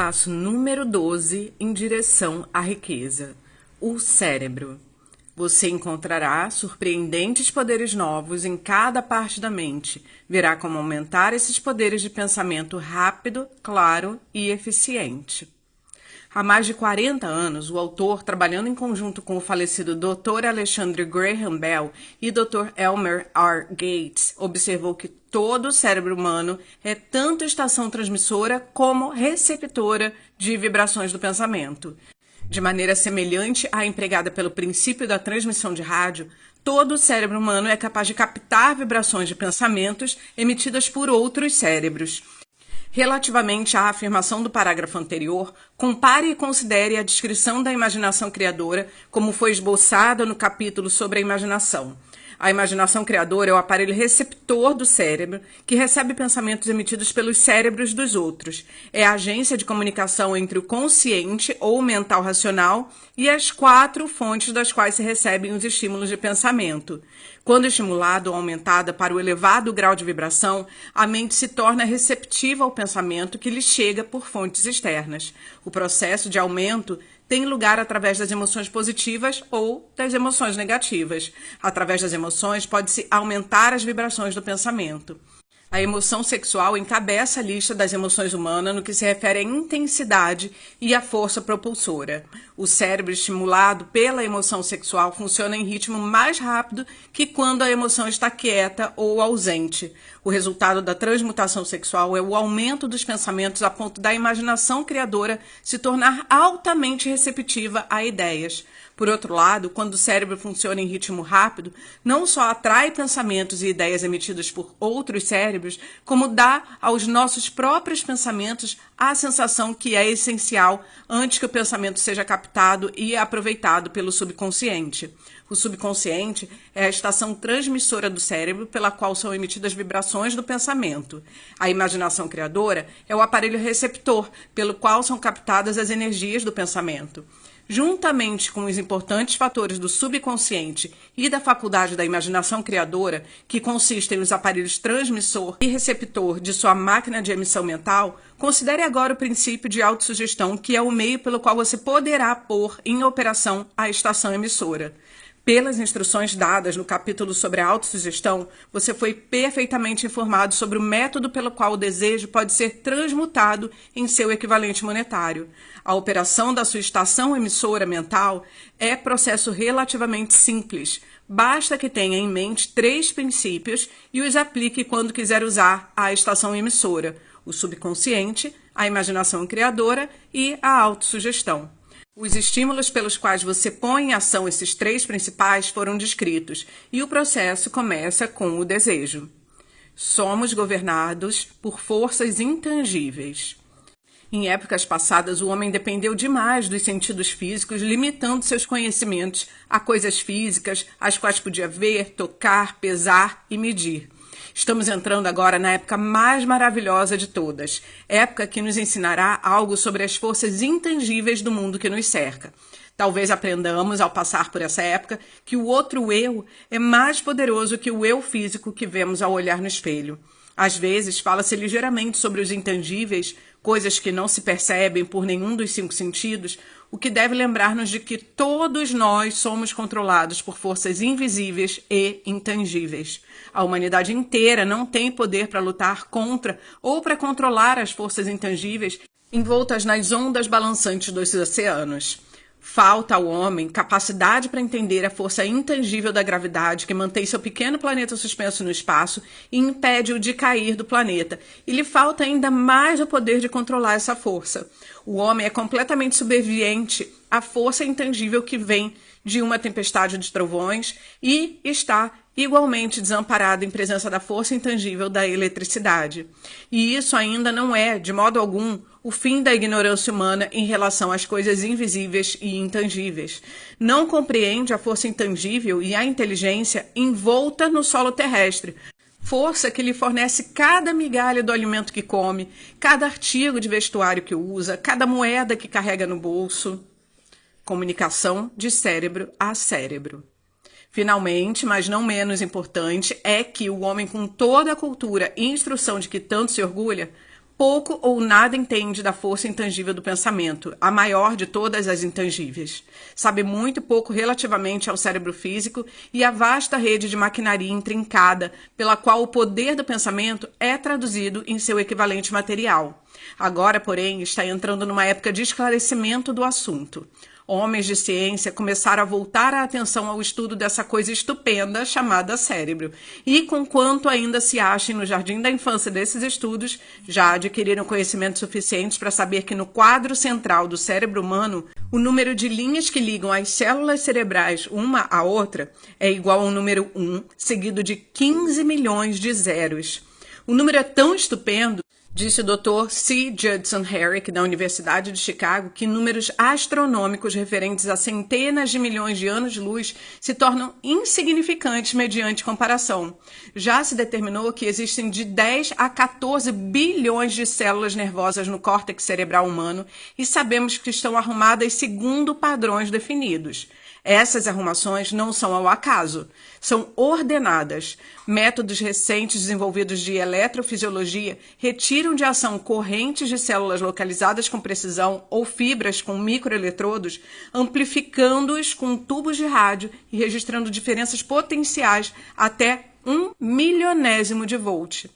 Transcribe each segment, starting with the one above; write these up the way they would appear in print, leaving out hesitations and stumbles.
Passo número 12 em direção à riqueza. O cérebro. Você encontrará surpreendentes poderes novos em cada parte da mente. Verá como aumentar esses poderes de pensamento rápido, claro e eficiente. Há mais de 40 anos, o autor, trabalhando em conjunto com o falecido Dr. Alexander Graham Bell e Dr. Elmer R. Gates, observou que todo o cérebro humano é tanto estação transmissora como receptora de vibrações do pensamento. De maneira semelhante à empregada pelo princípio da transmissão de rádio, todo o cérebro humano é capaz de captar vibrações de pensamentos emitidas por outros cérebros. Relativamente à afirmação do parágrafo anterior, compare e considere a descrição da imaginação criadora como foi esboçada no capítulo sobre a imaginação. A imaginação criadora é o aparelho receptor do cérebro que recebe pensamentos emitidos pelos cérebros dos outros. É a agência de comunicação entre o consciente ou mental racional e as 4 fontes das quais se recebem os estímulos de pensamento. Quando estimulada ou aumentada para o elevado grau de vibração, a mente se torna receptiva ao pensamento que lhe chega por fontes externas. O processo de aumento tem lugar através das emoções positivas ou das emoções negativas. Através das emoções, pode-se aumentar as vibrações do pensamento. A emoção sexual encabeça a lista das emoções humanas no que se refere à intensidade e à força propulsora. O cérebro estimulado pela emoção sexual funciona em ritmo mais rápido que quando a emoção está quieta ou ausente. O resultado da transmutação sexual é o aumento dos pensamentos a ponto da imaginação criadora se tornar altamente receptiva a ideias. Por outro lado, quando o cérebro funciona em ritmo rápido, não só atrai pensamentos e ideias emitidos por outros cérebros, como dá aos nossos próprios pensamentos a sensação que é essencial antes que o pensamento seja captado e aproveitado pelo subconsciente. O subconsciente é a estação transmissora do cérebro pela qual são emitidas vibrações do pensamento. A imaginação criadora é o aparelho receptor pelo qual são captadas as energias do pensamento. Juntamente com os importantes fatores do subconsciente e da faculdade da imaginação criadora, que consistem nos aparelhos transmissor e receptor de sua máquina de emissão mental, considere agora o princípio de autossugestão, que é o meio pelo qual você poderá pôr em operação a estação emissora. Pelas instruções dadas no capítulo sobre a autossugestão, você foi perfeitamente informado sobre o método pelo qual o desejo pode ser transmutado em seu equivalente monetário. A operação da sua estação emissora mental é processo relativamente simples. Basta que tenha em mente 3 princípios e os aplique quando quiser usar a estação emissora: o subconsciente, a imaginação criadora e a autossugestão. Os estímulos pelos quais você põe em ação esses 3 principais foram descritos, e o processo começa com o desejo. Somos governados por forças intangíveis. Em épocas passadas, o homem dependeu demais dos sentidos físicos, limitando seus conhecimentos a coisas físicas, as quais podia ver, tocar, pesar e medir. Estamos entrando agora na época mais maravilhosa de todas, época que nos ensinará algo sobre as forças intangíveis do mundo que nos cerca. Talvez aprendamos, ao passar por essa época, que o outro eu é mais poderoso que o eu físico que vemos ao olhar no espelho. Às vezes, fala-se ligeiramente sobre os intangíveis, coisas que não se percebem por nenhum dos 5 sentidos, o que deve lembrar-nos de que todos nós somos controlados por forças invisíveis e intangíveis. A humanidade inteira não tem poder para lutar contra ou para controlar as forças intangíveis envoltas nas ondas balançantes dos oceanos. Falta ao homem capacidade para entender a força intangível da gravidade que mantém seu pequeno planeta suspenso no espaço e impede-o de cair do planeta. E lhe falta ainda mais o poder de controlar essa força. O homem é completamente subserviente à força intangível que vem de uma tempestade de trovões e está igualmente desamparado em presença da força intangível da eletricidade. E isso ainda não é, de modo algum, o fim da ignorância humana em relação às coisas invisíveis e intangíveis. Não compreende a força intangível e a inteligência envolta no solo terrestre, força que lhe fornece cada migalha do alimento que come, cada artigo de vestuário que usa, cada moeda que carrega no bolso. Comunicação de cérebro a cérebro. Finalmente, mas não menos importante, é que o homem com toda a cultura e instrução de que tanto se orgulha pouco ou nada entende da força intangível do pensamento, a maior de todas as intangíveis. Sabe muito pouco relativamente ao cérebro físico e à vasta rede de maquinaria intrincada pela qual o poder do pensamento é traduzido em seu equivalente material. Agora, porém, está entrando numa época de esclarecimento do assunto. Homens de ciência começaram a voltar a atenção ao estudo dessa coisa estupenda chamada cérebro. E, conquanto ainda se achem no jardim da infância desses estudos, já adquiriram conhecimentos suficientes para saber que no quadro central do cérebro humano, o número de linhas que ligam as células cerebrais uma à outra é igual ao número 1, seguido de 15 milhões de zeros. O número é tão estupendo, disse o Dr. C. Judson Herrick, da Universidade de Chicago, que números astronômicos referentes a centenas de milhões de anos-luz se tornam insignificantes mediante comparação. Já se determinou que existem de 10 a 14 bilhões de células nervosas no córtex cerebral humano e sabemos que estão arrumadas segundo padrões definidos. Essas arrumações não são ao acaso, são ordenadas. Métodos recentes desenvolvidos de eletrofisiologia retiram de ação correntes de células localizadas com precisão ou fibras com microeletrodos, amplificando-os com tubos de rádio e registrando diferenças potenciais até 1 milionésimo de volt.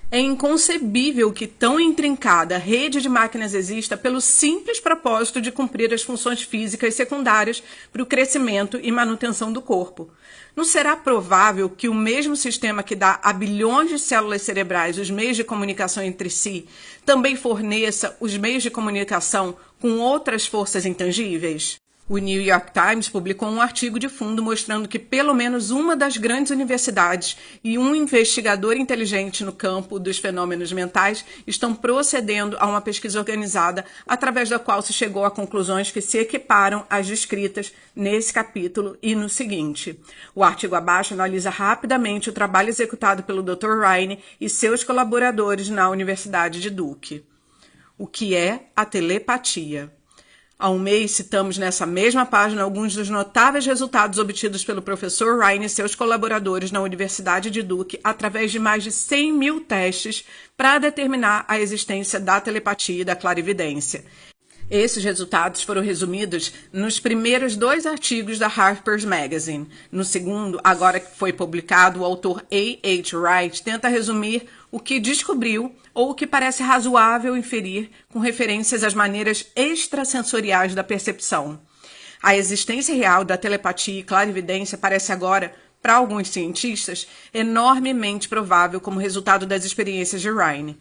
É inconcebível que tão intrincada rede de máquinas exista pelo simples propósito de cumprir as funções físicas secundárias para o crescimento e manutenção do corpo. Não será provável que o mesmo sistema que dá a bilhões de células cerebrais os meios de comunicação entre si também forneça os meios de comunicação com outras forças intangíveis? O New York Times publicou um artigo de fundo mostrando que pelo menos uma das grandes universidades e um investigador inteligente no campo dos fenômenos mentais estão procedendo a uma pesquisa organizada através da qual se chegou a conclusões que se equiparam às descritas nesse capítulo e no seguinte. O artigo abaixo analisa rapidamente o trabalho executado pelo Dr. Ryan e seus colaboradores na Universidade de Duke. O que é a telepatia? Há um mês, citamos nessa mesma página alguns dos notáveis resultados obtidos pelo professor Ryan e seus colaboradores na Universidade de Duke através de mais de 100 mil testes para determinar a existência da telepatia e da clarividência. Esses resultados foram resumidos nos primeiros 2 artigos da Harper's Magazine. No segundo, agora que foi publicado, o autor A.H. Wright tenta resumir o que descobriu ou o que parece razoável inferir com referências às maneiras extrasensoriais da percepção. A existência real da telepatia e clarividência parece agora, para alguns cientistas, enormemente provável como resultado das experiências de Ryan.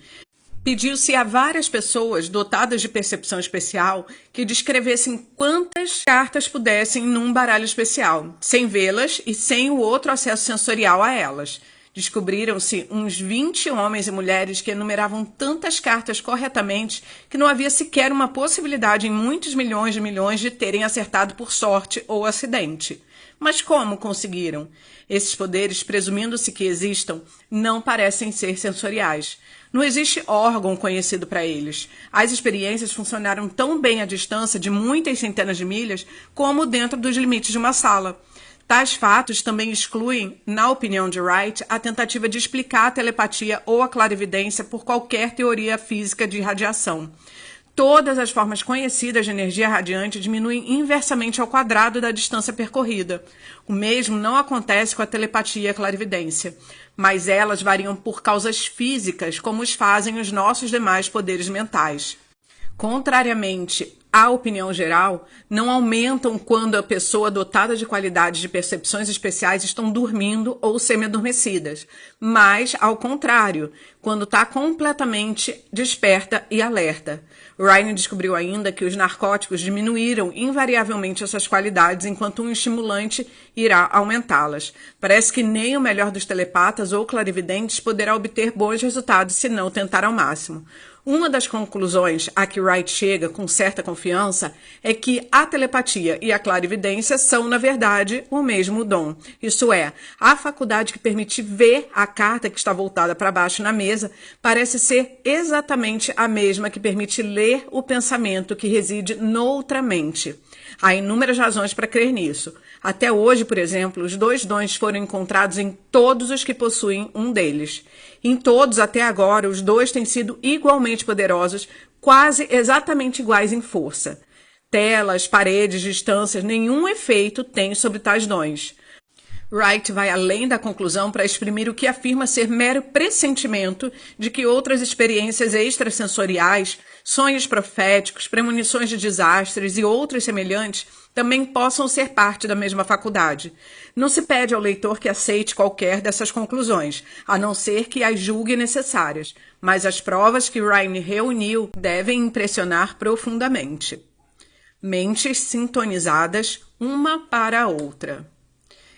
Pediu-se a várias pessoas dotadas de percepção especial que descrevessem quantas cartas pudessem num baralho especial, sem vê-las e sem o outro acesso sensorial a elas. Descobriram-se uns 20 homens e mulheres que enumeravam tantas cartas corretamente que não havia sequer uma possibilidade em muitos milhões de terem acertado por sorte ou acidente. Mas como conseguiram? Esses poderes, presumindo-se que existam, não parecem ser sensoriais. Não existe órgão conhecido para eles. As experiências funcionaram tão bem à distância de muitas centenas de milhas como dentro dos limites de uma sala. Tais fatos também excluem, na opinião de Wright, a tentativa de explicar a telepatia ou a clarividência por qualquer teoria física de radiação. Todas as formas conhecidas de energia radiante diminuem inversamente ao quadrado da distância percorrida. O mesmo não acontece com a telepatia e a clarividência, mas elas variam por causas físicas, como os fazem os nossos demais poderes mentais. Contrariamente à opinião geral, não aumentam quando a pessoa dotada de qualidades de percepções especiais estão dormindo ou semi-adormecidas, mas, ao contrário, quando está completamente desperta e alerta. Ryan descobriu ainda que os narcóticos diminuíram invariavelmente essas qualidades, enquanto um estimulante irá aumentá-las. Parece que nem o melhor dos telepatas ou clarividentes poderá obter bons resultados se não tentar ao máximo. Uma das conclusões a que Wright chega com certa confiança é que a telepatia e a clarividência são, na verdade, o mesmo dom. Isso é, a faculdade que permite ver a carta que está voltada para baixo na mesa parece ser exatamente a mesma que permite ler o pensamento que reside noutra mente. Há inúmeras razões para crer nisso. Até hoje, por exemplo, os 2 dons foram encontrados em todos os que possuem um deles. Em todos, até agora, os 2 têm sido igualmente poderosos, quase exatamente iguais em força. Telas, paredes, distâncias, nenhum efeito tem sobre tais dons. Wright vai além da conclusão para exprimir o que afirma ser mero pressentimento de que outras experiências extrasensoriais, sonhos proféticos, premonições de desastres e outros semelhantes também possam ser parte da mesma faculdade. Não se pede ao leitor que aceite qualquer dessas conclusões, a não ser que as julgue necessárias, mas as provas que Ryan reuniu devem impressionar profundamente. Mentes sintonizadas uma para a outra.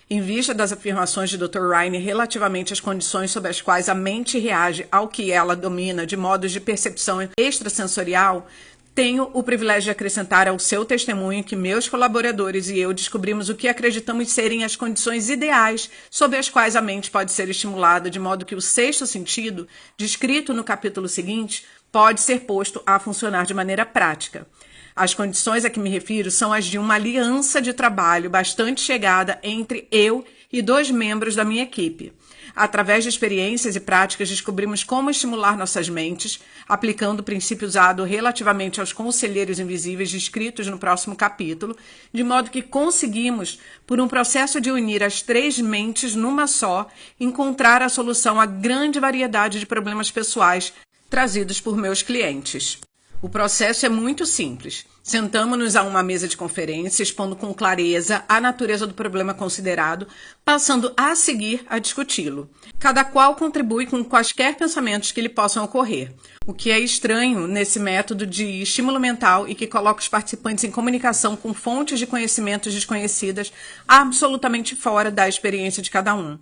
Em vista das afirmações de Dr. Ryan relativamente às condições sob as quais a mente reage ao que ela domina de modos de percepção extrasensorial, tenho o privilégio de acrescentar ao seu testemunho que meus colaboradores e eu descobrimos o que acreditamos serem as condições ideais sob as quais a mente pode ser estimulada, de modo que o 6º sentido, descrito no capítulo seguinte, pode ser posto a funcionar de maneira prática. As condições a que me refiro são as de uma aliança de trabalho bastante chegada entre eu e 2 membros da minha equipe. Através de experiências e práticas, descobrimos como estimular nossas mentes, aplicando o princípio usado relativamente aos conselheiros invisíveis descritos no próximo capítulo, de modo que conseguimos, por um processo de unir as 3 mentes numa só, encontrar a solução à grande variedade de problemas pessoais trazidos por meus clientes. O processo é muito simples. Sentamos-nos a uma mesa de conferência, expondo com clareza a natureza do problema considerado, passando a seguir a discuti-lo. Cada qual contribui com quaisquer pensamentos que lhe possam ocorrer, o que é estranho nesse método de estímulo mental e que coloca os participantes em comunicação com fontes de conhecimentos desconhecidas absolutamente fora da experiência de cada um.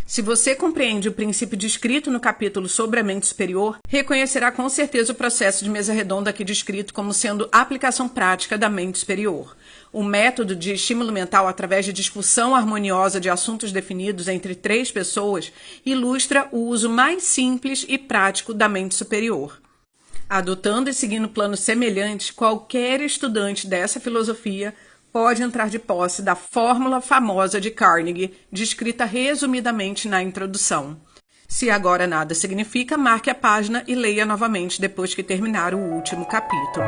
Se você compreende o princípio descrito no capítulo sobre a mente superior, reconhecerá com certeza o processo de mesa redonda aqui descrito como sendo a aplicação prática da mente superior. O método de estímulo mental através de discussão harmoniosa de assuntos definidos entre 3 pessoas ilustra o uso mais simples e prático da mente superior. Adotando e seguindo planos semelhantes, qualquer estudante dessa filosofia pode entrar de posse da fórmula famosa de Carnegie, descrita resumidamente na introdução. Se agora nada significa, marque a página e leia novamente depois que terminar o último capítulo.